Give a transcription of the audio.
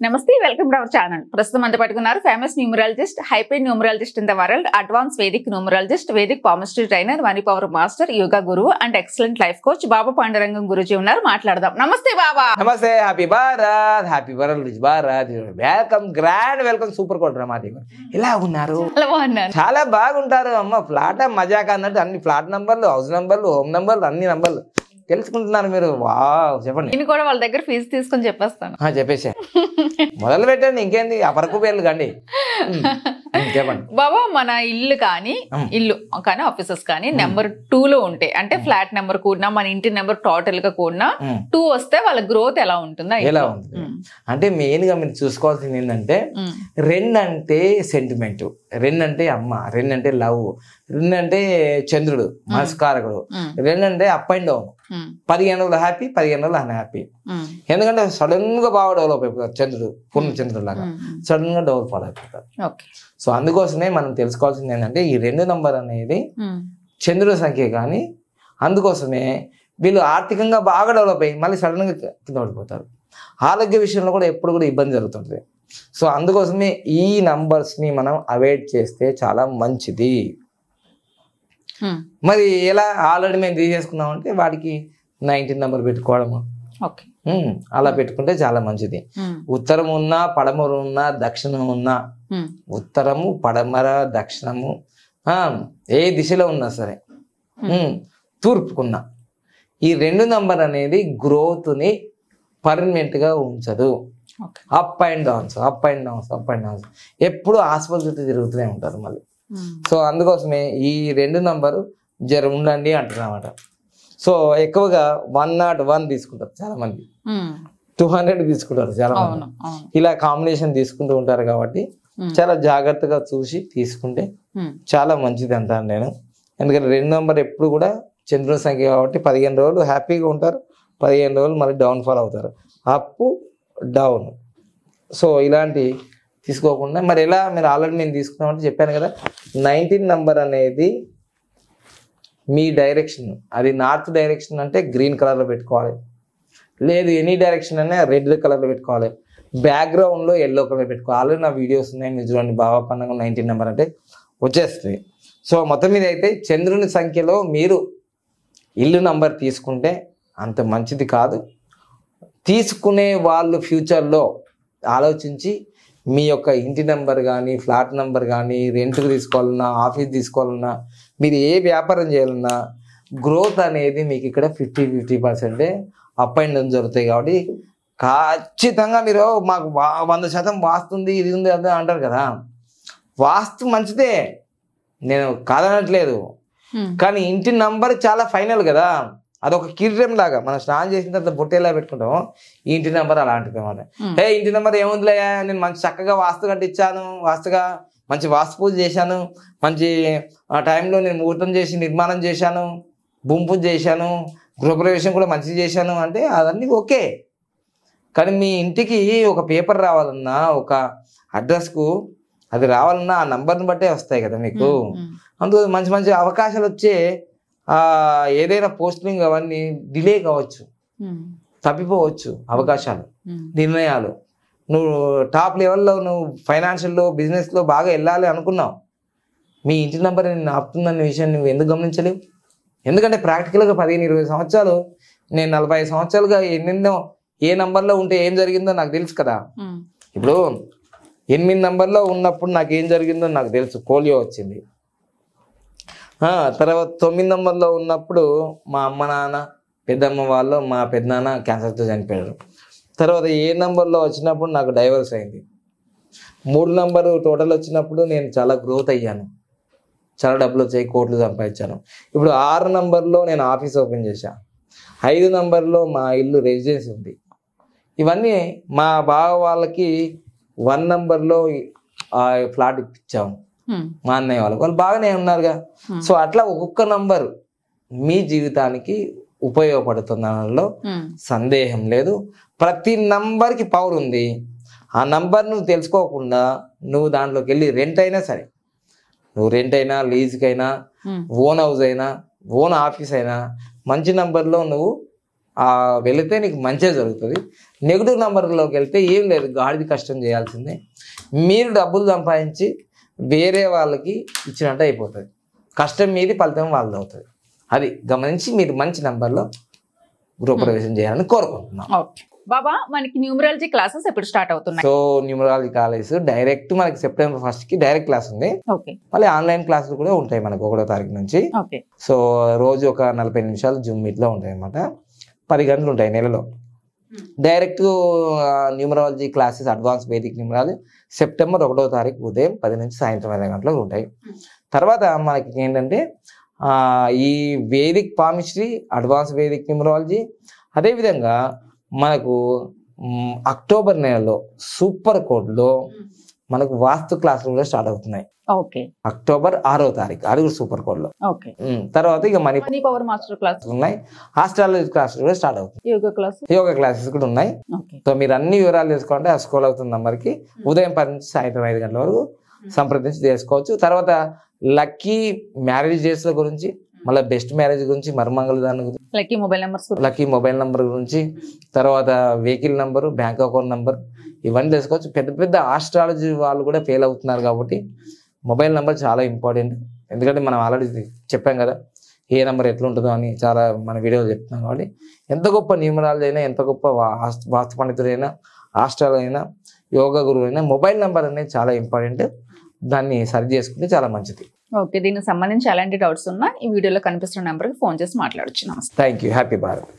నమస్తే, welcome to our channel. ప్రస్తుతం అంత పట్టుకున్నారు famous numerologist, hyped numerologist in the world, advance Vedic numerologist, Vedic palmistry trainer, money power master, yoga గురువు and excellent life coach Baba Pandurangam guruji ఉన్నారు. మాట్లాడదాం. Namaste Baba. Namaste. Happy Bharat, happy world Bharat. Welcome, grand welcome. Super కోట్ రమాది. ఎలా ఉన్నారు? చాలా బాగుంటారు అమ్మ. ఫ్లాట్ మజాక్ అన్నట్టు అన్ని ఫ్లాట్ నంబర్లు, హౌస్ నంబర్లు, హోమ్ నంబర్లు, అన్ని నంబర్లు తెలుసుకుంటున్నారు మీరు. వావ్, చెప్పండి. నేను కూడా వాళ్ళ దగ్గర ఫీజు తీసుకొని చెప్పేస్తాను. చెప్పేసా మొదలు పెట్టండి. ఇంకేంది ఆ పరకు పేర్లు కండి. చెప్పండి బాబా. మన ఇల్లు కానీ ఆఫీసెస్ కానీ నెంబర్ 2 లో ఉంటే, అంటే ఫ్లాట్ నెంబర్ కూడినా మన ఇంటి నెంబర్ టోటల్ గా కూడినా 2 వస్తే వాళ్ళ గ్రోత్ ఎలా ఉంటుందా? ఎలా ఉంటుంది అంటే మెయిన్ గా మీరు చూసుకోవాల్సింది ఏంటంటే, 2 అంటే సెంటిమెంట్, 2 అంటే అమ్మ, 2 అంటే లవ్, 2 అంటే చంద్రుడు మనస్కారకుడు, 2 అంటే అప్ అండ్ డౌన్. 15 రోజులు హ్యాపీ, 15 రోజులు అన్హ్యాపీ. ఎందుకంటే సడన్ గా బాగా డెవలప్ అయిపోతారు. చంద్రుడు పూర్ణ చంద్రుడు లాగా సడన్ గా డెవలప్ అయిపోతారు. సో అందుకోసమే మనం తెలుసుకోవాల్సింది ఏంటంటే, ఈ 2 నంబర్ అనేది చంద్రుడి సంఖ్య. కానీ అందుకోసమే వీళ్ళు ఆర్థికంగా బాగా డెవలప్ అయ్యి మళ్ళీ సడన్ గా కింద పడిపోతారు. ఆరోగ్య విషయంలో కూడా ఎప్పుడు కూడా ఇబ్బంది జరుగుతుంటుంది. సో అందుకోసమే ఈ నంబర్స్ ని మనం అవాయిడ్ చేస్తే చాలా మంచిది. మరి ఎలా? ఆల్రెడీ మేము తీసేసుకున్నాం అంటే వాడికి 19 నెంబర్ పెట్టుకోవడము, అలా పెట్టుకుంటే చాలా మంచిది. ఉత్తరం ఉన్నా, పడమర ఉన్నా, దక్షిణం ఉన్నా, ఉత్తరము, పడమర, దక్షిణము, ఏ దిశలో ఉన్నా సరే, తూర్పుకున్నా, ఈ 2 నంబర్ అనేది గ్రోత్ ని పర్మనెంట్ గా ఉంచదు. Up and downs, up and downs, up and downs, ఎప్పుడు ఆసుపత్రి చుట్టూ తిరుగుతూనే ఉంటారు మళ్ళీ. సో అందుకోసమే ఈ 2 నంబరు జర ఉండండి అంటున్నమాట. సో ఎక్కువగా 101 తీసుకుంటారు చాలా మంది, 200 తీసుకుంటారు చాలా మంది. ఇలా కాంబినేషన్ తీసుకుంటూ ఉంటారు కాబట్టి చాలా జాగ్రత్తగా చూసి తీసుకుంటే చాలా మంచిది అంటాను నేను. ఎందుకంటే 2 నంబర్ ఎప్పుడు కూడా చంద్రుని సంఖ్య కాబట్టి 15 రోజులు హ్యాపీగా ఉంటారు, 15 రోజులు మళ్ళీ డౌన్ఫాల్ అవుతారు, అప్ డౌన్. సో ఇలాంటి తీసుకోకుండా మరి ఎలా? మీరు ఆల్రెడీ మేము తీసుకున్నామంటే చెప్పాను కదా, 19 నంబర్ అనేది మీ డైరెక్షన్, అది నార్త్ డైరెక్షన్ అంటే గ్రీన్ కలర్లో పెట్టుకోవాలి, లేదు ఎనీ డైరెక్షన్ అనే రెడ్ కలర్లో పెట్టుకోవాలి, బ్యాక్గ్రౌండ్లో ఎల్లో కలర్ పెట్టుకోవాలి. ఆల్రెడీ నా వీడియోస్ ఉన్నాయి, మీరు చూడండి. బాబా పండుగ 19 నెంబర్ అంటే వచ్చేస్తుంది. సో మొత్తం మీద అయితే చంద్రుని సంఖ్యలో మీరు ఇల్లు నంబర్ తీసుకుంటే అంత మంచిది కాదు. తీసుకునే వాళ్ళు ఫ్యూచర్లో ఆలోచించి మీ యొక్క ఇంటి నెంబర్ కానీ, ఫ్లాట్ నెంబర్ కానీ, రెంట్కి తీసుకోవాలన్నా, ఆఫీస్ తీసుకోవాలన్నా, మీరు ఏ వ్యాపారం చేయాలన్నా గ్రోత్ అనేది మీకు ఇక్కడ 50% అప్ అండ్ డౌన్ జరుగుతాయి. కాబట్టి ఖచ్చితంగా మీరు మాకు 100% వాస్తుంది, ఇది ఉంది అది అంటారు కదా, వాస్తు మంచిదే, నేను కాదనట్లేదు. కానీ ఇంటి నంబర్ చాలా ఫైనల్ కదా, అదొక కిరీటం లాగా. మనం స్నానం చేసిన తర్వాత బొట్టేలా పెట్టుకుంటాము, ఈ ఇంటి నెంబర్ అలాంటిది అనమాట. ఇంటి నెంబర్ ఏముందిలే, నేను మంచి చక్కగా వాస్తు కట్టించాను, వాస్తుగా మంచి వాస్తు పూజ చేశాను, మంచి ఆ టైంలో నేను ముహూర్తం చేసి నిర్మాణం చేశాను, భూమి పూజ చేశాను, గృహప్రవేశం కూడా మంచిగా చేశాను అంటే అవన్నీ ఓకే. కానీ మీ ఇంటికి ఒక పేపర్ రావాలన్నా, ఒక అడ్రస్కు అది రావాలన్నా ఆ నంబర్ని బట్టే వస్తాయి కదా మీకు. అందులో మంచి మంచి అవకాశాలు వచ్చే ఏదైనా పోస్టింగ్ అవన్నీ డిలే కావచ్చు, తప్పిపోవచ్చు అవకాశాలు, నిర్ణయాలు. నువ్వు టాప్ లెవెల్లో నువ్వు ఫైనాన్షియల్లో, బిజినెస్లో బాగా వెళ్ళాలి అనుకున్నావు, మీ ఇంటి నెంబర్ నేను ఆపుతుందన్న విషయం నువ్వు ఎందుకు గమనించలేవు? ఎందుకంటే ప్రాక్టికల్గా 15-20 సంవత్సరాలు, నేను 45 సంవత్సరాలుగా ఎన్నెన్నో ఏ నంబర్లో ఉంటే ఏం జరిగిందో నాకు తెలుసు కదా. ఇప్పుడు 8 నంబర్లో ఉన్నప్పుడు నాకు ఏం జరిగిందో నాకు తెలుసు. పోలియో వచ్చింది. తర్వాత 9 నంబర్లో ఉన్నప్పుడు మా అమ్మ నాన్న, పెద్దమ్మ వాళ్ళు, మా పెద్దనాన్న క్యాన్సర్తో చనిపోయారు. తర్వాత 7 నంబర్లో వచ్చినప్పుడు నాకు డైవర్స్ అయింది. 3 నంబరు టోటల్ వచ్చినప్పుడు నేను చాలా గ్రోత్ అయ్యాను, చాలా డబ్బులు వచ్చాయి, కోట్లు సంపాదించాను. ఇప్పుడు 6 నంబర్లో నేను ఆఫీస్ ఓపెన్ చేశాను, 5 నంబర్లో మా ఇల్లు రెసిడెన్సీ ఉంది. ఇవన్నీ మా బావ వాళ్ళకి 1 నంబర్లో ఫ్లాట్ ఇప్పించాము, మా అన్నయ్య వాళ్ళకి, వాళ్ళు బాగానే ఉన్నారుగా. సో అట్లా ఒక్కొక్క నంబర్ మీ జీవితానికి ఉపయోగపడుతుందనలో సందేహం లేదు. ప్రతి నంబర్కి పవర్ ఉంది. ఆ నంబర్ నువ్వు తెలుసుకోకుండా నువ్వు దాంట్లోకి వెళ్ళి రెంట్ అయినా సరే, నువ్వు రెంట్ అయినా, లీజ్కైనా, ఓన్ హౌస్ అయినా, ఓన్ ఆఫీస్ అయినా, మంచి నంబర్లో నువ్వు వెళితే నీకు మంచిగా జరుగుతుంది. నెగిటివ్ నెంబర్లోకి వెళ్తే ఏం లేదు, గాడిది కష్టం చేయాల్సిందే. మీరు డబ్బులు సంపాదించి వేరే వాళ్ళకి ఇచ్చినట్టు అయిపోతుంది. కష్టం మీది, ఫలితం వాళ్ళది అవుతుంది. అది గమనించి మీరు మంచి నెంబర్లో గృహప్రవేశం చేయాలని కోరుకుంటున్నాం. బాబా, మనకి న్యూమరాలజీ క్లాసెస్ ఎప్పుడు స్టార్ట్ అవుతున్నాయి? సో న్యూమరాలజీ కాలేజ్ డైరెక్ట్ మనకి సెప్టెంబర్ 1st కి డైరెక్ట్ క్లాస్ ఉంది. మళ్ళీ ఆన్లైన్ క్లాసులు కూడా ఉంటాయి మనకు 1వ తారీఖు నుంచి. సో రోజు ఒక 40 నిమిషాలు జూమ్ మీట్ లో ఉంటాయి అన్నమాట. 10 గంటలు ఉంటాయి నెలలో. Direct numerology classes advance Vedic numerology September 1వ తారీఖు ఉదయం 10 నుంచి సాయంత్రం 5 గంటలకు ఉంటాయి. తర్వాత మనకి ఏంటంటే ఈ Vedic palmistry, advance Vedic numerology, అదేవిధంగా మనకు అక్టోబర్ నెలలో సూపర్ కోడ్లో మనకు వాస్తు క్లాసులు కూడా స్టార్ట్ అవుతున్నాయి. అక్టోబర్ 6వ తారీఖు, అది కూడా సూపర్ కోడ్ లో. తర్వాత ఇక మనీ పవర్ మాస్టర్ క్లాసెస్ ఉన్నాయి. ఆస్ట్రాలజీ క్లాసులు కూడా స్టార్ట్ అవుతుంది. యోగా క్లాసెస్ కూడా ఉన్నాయి. సో మీరు అన్ని వివరాలు తెలుసుకోవాలంటే ఆ స్కూల్ అవుతున్న నంబర్కి ఉదయం 10 నుంచి సాయంత్రం 5 గంటల వరకు సంప్రదించి చేసుకోవచ్చు. తర్వాత లక్కీ మ్యారేజ్ డేస్ గురించి, మళ్ళీ బెస్ట్ మ్యారేజ్ గురించి, మర్మంగళ దాని గురించి, లక్కీ మొబైల్ నెంబర్ గురించి, తర్వాత vehicle number, bank account number, ఇవన్నీ తెలుసుకోవచ్చు. పెద్ద పెద్ద ఆస్ట్రాలజీ వాళ్ళు కూడా ఫెయిల్ అవుతున్నారు కాబట్టి మొబైల్ నెంబర్ చాలా ఇంపార్టెంట్. ఎందుకంటే మనం ఆల్రెడీ చెప్పాం కదా ఏ నెంబర్ ఎట్లుంటుందో అని, చాలా మన వీడియోలో చెప్తున్నాం. కాబట్టి ఎంత గొప్ప న్యూమరాలజీ అయినా, ఎంత గొప్ప వాస్తు పండితుడైనా, ఆస్ట్రాలజీ అయినా, యోగా గురువు అయినా మొబైల్ నెంబర్ అనేది చాలా ఇంపార్టెంట్. దాన్ని సరి చేసుకుంటే చాలా మంచిది. దీనికి సంబంధించి ఎలాంటి డౌట్స్ ఉన్నా ఈ వీడియోలో కనిపిస్తున్న నెంబర్కి ఫోన్ చేసి మాట్లాడొచ్చు. నమస్తే. Thank you. హ్యాపీ భారత్.